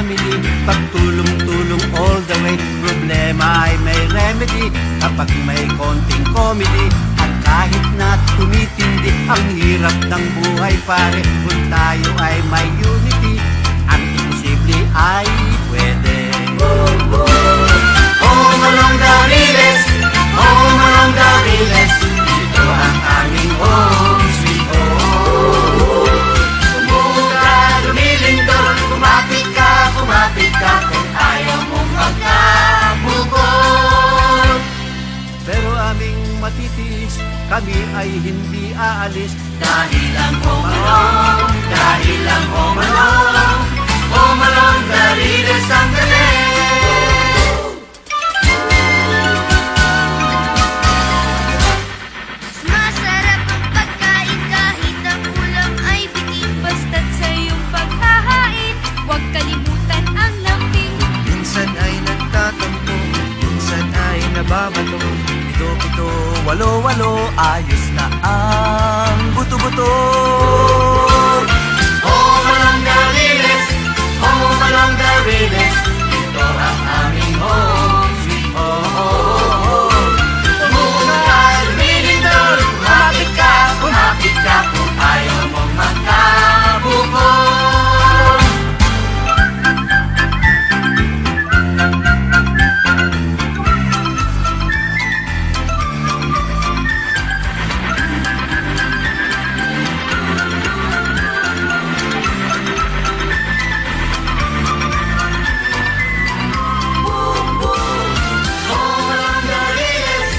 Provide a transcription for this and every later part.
family, pagtulong-tulong all the way. Problema ay may remedy kapag may konting comedy. At kahit na tumitindi ang hirap ng buhay pare, kung tayo ay may unity, ang imposible ay pwede. Home along the Riles, home along the Riles, ito ang aming home sweet home. Sumuga, lumilindol, kumapit ka kung ayaw mong magkabukod. Pero aming matitiis, kami ay hindi aalis. Dahil lang home along, dahil lang home along, home along the Riles ang galing. Masarap ang pagkain kahit ang ulam ay bitin. Basta't sa iyong paghahain, huwag kalimutan ang lambing. Minsan ay nagtatampo, minsan ay nababato. Pito-pito, walo-walo, ayos na ang buto-buto. Home along the Riles, home along the Riles, ito ang aming home sweet home. Sumuga ka, lumilindol, kumapit ka kung ayaw mong magkabukod. Home along the Riles,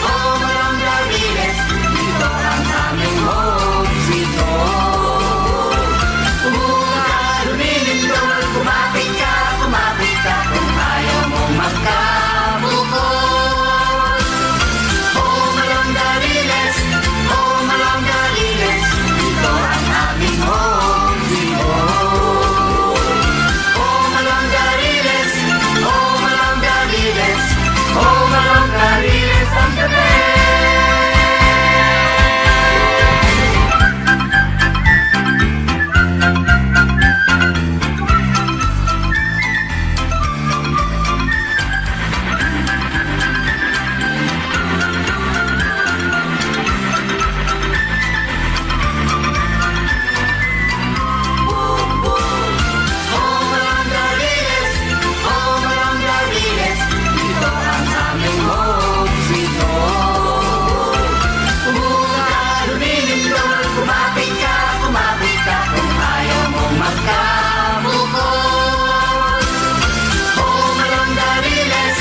home along the Riles, ito ang aming home sweet home. Sumuga ka, lumilindol, kumapit ka kung ayaw mong magkabukod. Home along the Riles, home along the Riles, ito ang aming home sweet home. Home along the Riles, home along the Riles, home along the Riles ang gabi. Home along the Riles, home along the Riles, ito ang aming home sweet home. Sumuga ka, lumilindol, kumapit ka kung ayaw mong magkabukod. Home along the Riles,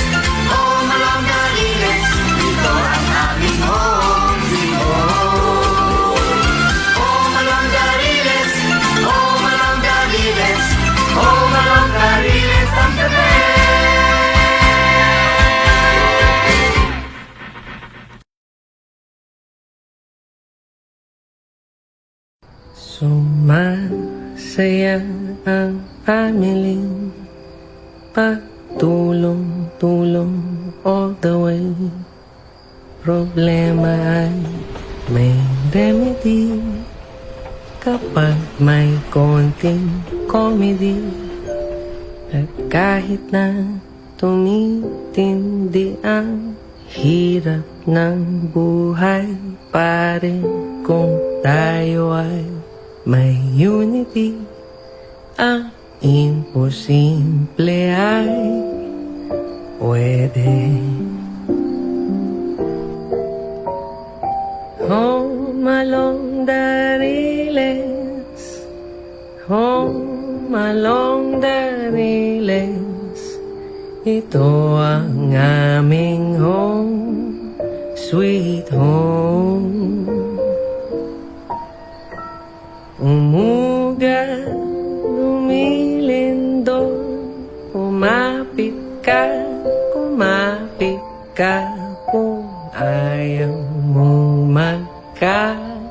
home along the Riles, ito ang aming home sweet home. Home along the Riles, home along the Riles, home along the Riles ang gabi. Sumasaya ang family, pagtulong-tulong all the way. Problema ay may remedy kapag may konting comedy. At kahit na tumitindi ang hirap ng buhay, pare, kung tayo ay may unity, ang imposible ay pwede. Home along the Riles, home along the Riles, ito ang aming home sweet home. Umuga, lumilindol, kumapit ka kung ayaw mong magkabukod.